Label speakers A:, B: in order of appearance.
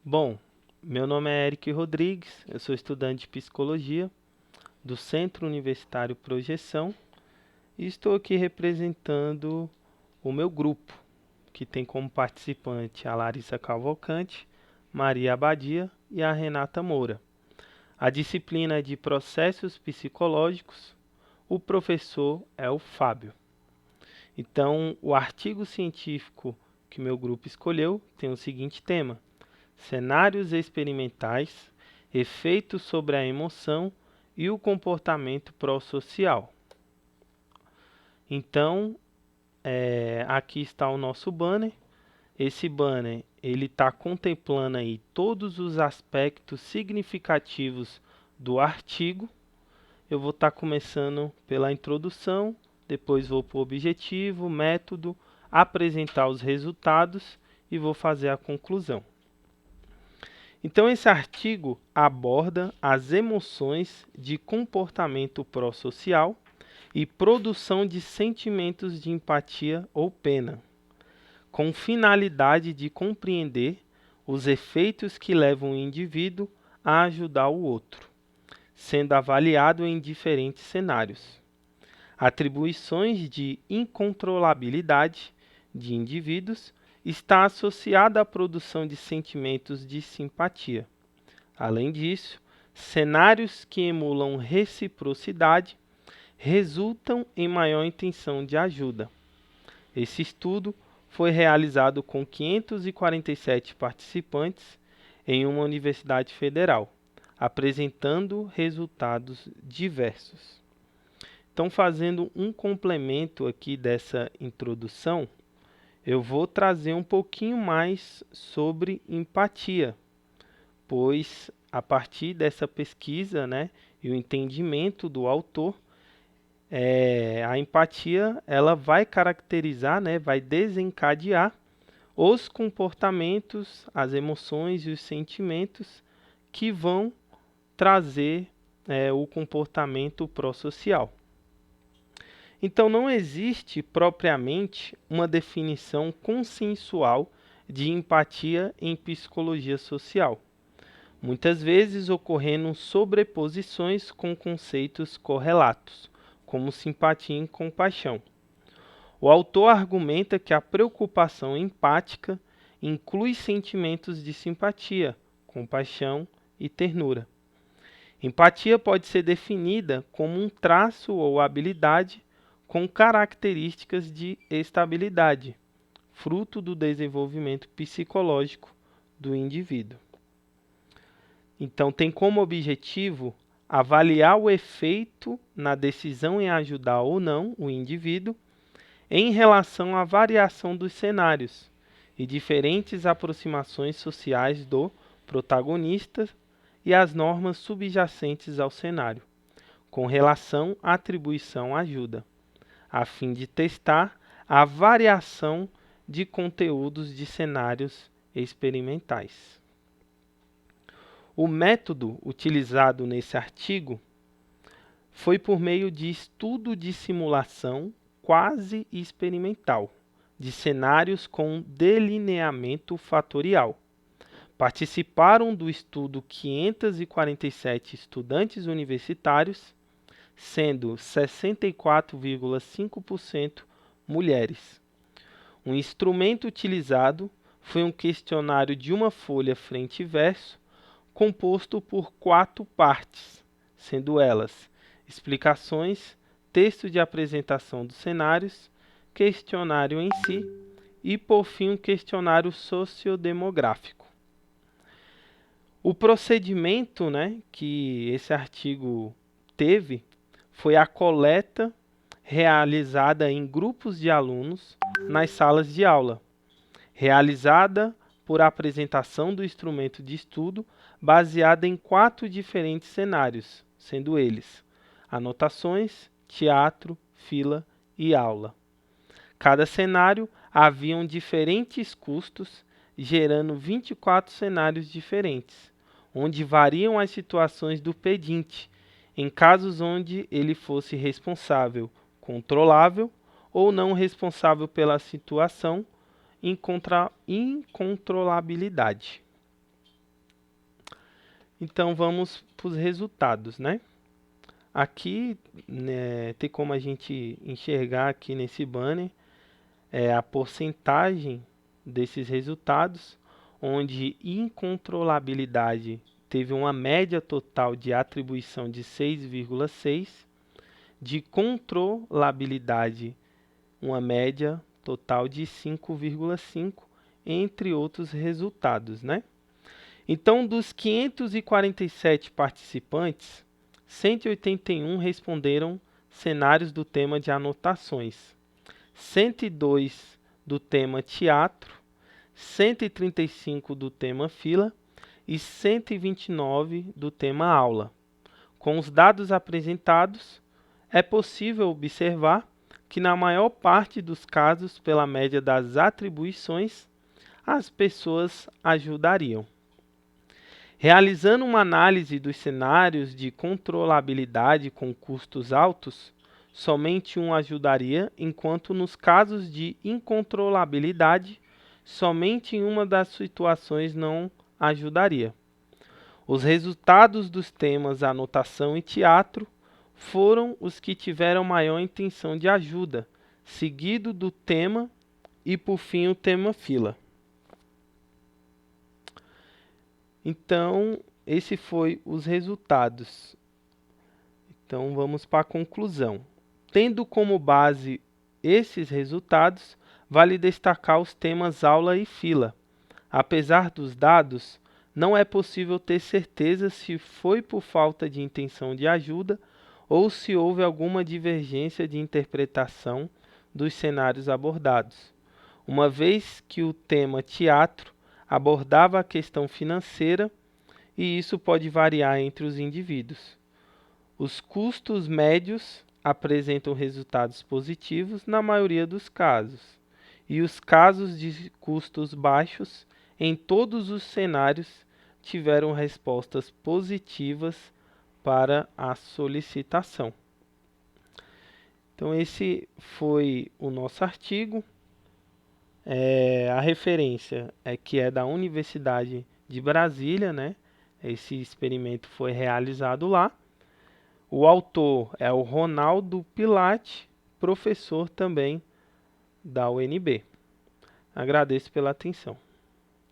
A: Bom, meu nome é Eric Rodrigues, eu sou estudante de psicologia do Centro Universitário Projeção e estou aqui representando o meu grupo, que tem como participante a Larissa Cavalcante, Maria Abadia e a Renata Moura. A disciplina é de processos psicológicos, o professor é o Fábio. Então, o artigo científico que meu grupo escolheu tem o seguinte tema: cenários experimentais, efeitos sobre a emoção e o comportamento pró-social. Então, aqui está o nosso banner. Esse banner ele está contemplando aí todos os aspectos significativos do artigo. Eu vou estar começando pela introdução, depois vou para o objetivo, método, apresentar os resultados e vou fazer a conclusão. Então, esse artigo aborda as emoções de comportamento pró-social e produção de sentimentos de empatia ou pena, com finalidade de compreender os efeitos que levam o indivíduo a ajudar o outro, sendo avaliado em diferentes cenários. Atribuições de incontrolabilidade de indivíduos está associada à produção de sentimentos de simpatia. Além disso, cenários que emulam reciprocidade resultam em maior intenção de ajuda. Esse estudo foi realizado com 547 participantes em uma universidade federal, apresentando resultados diversos. Então, fazendo um complemento aqui dessa introdução, eu vou trazer um pouquinho mais sobre empatia, pois a partir dessa pesquisa, né, e o entendimento do autor, a empatia ela vai caracterizar, né, vai desencadear os comportamentos, as emoções e os sentimentos que vão trazer o comportamento pró-social. Então, não existe propriamente uma definição consensual de empatia em psicologia social, muitas vezes ocorrendo sobreposições com conceitos correlatos, como simpatia e compaixão. O autor argumenta que a preocupação empática inclui sentimentos de simpatia, compaixão e ternura. Empatia pode ser definida como um traço ou habilidade com características de estabilidade, fruto do desenvolvimento psicológico do indivíduo. Então, tem como objetivo avaliar o efeito na decisão em ajudar ou não o indivíduo em relação à variação dos cenários e diferentes aproximações sociais do protagonista e as normas subjacentes ao cenário, com relação à atribuição ajuda, a fim de testar a variação de conteúdos de cenários experimentais. O método utilizado nesse artigo foi por meio de estudo de simulação quase experimental de cenários com delineamento fatorial. Participaram do estudo 547 estudantes universitários, sendo 64,5% mulheres. O instrumento utilizado foi um questionário de uma folha frente e verso, composto por 4 partes, sendo elas explicações, texto de apresentação dos cenários, questionário em si e, por fim, um questionário sociodemográfico. O procedimento, que esse artigo teve foi a coleta realizada em grupos de alunos nas salas de aula, realizada por apresentação do instrumento de estudo baseada em 4 diferentes cenários, sendo eles anotações, teatro, fila e aula. Cada cenário haviam diferentes custos, gerando 24 cenários diferentes, onde variam as situações do pedinte, em casos onde ele fosse responsável, controlável ou não responsável pela situação, incontrolabilidade. Então vamos para os resultados, né? Aqui, né, tem como a gente enxergar aqui nesse banner a porcentagem desses resultados, onde incontrolabilidade teve uma média total de atribuição de 6,6, de controlabilidade uma média total de 5,5, entre outros resultados, né? Então, dos 547 participantes, 181 responderam cenários do tema de anotações, 102 do tema teatro, 135 do tema fila e 129 do tema aula. Com os dados apresentados, é possível observar que na maior parte dos casos, pela média das atribuições, as pessoas ajudariam. Realizando uma análise dos cenários de controlabilidade com custos altos, somente um ajudaria, enquanto nos casos de incontrolabilidade, somente em uma das situações não ajudaria. Os resultados dos temas anotação e teatro foram os que tiveram maior intenção de ajuda, seguido do tema e, por fim, o tema fila. Então, esse foi os resultados. Então, vamos para a conclusão. Tendo como base esses resultados, vale destacar os temas aula e fila. Apesar dos dados, não é possível ter certeza se foi por falta de intenção de ajuda ou se houve alguma divergência de interpretação dos cenários abordados, uma vez que o tema teatro abordava a questão financeira e isso pode variar entre os indivíduos. Os custos médios apresentam resultados positivos na maioria dos casos, e os casos de custos baixos em todos os cenários tiveram respostas positivas para a solicitação. Então esse foi o nosso artigo. A referência é que é da Universidade de Brasília, né? Esse experimento foi realizado lá. O autor é o Ronaldo Pilate, professor também da UNB. Agradeço pela atenção.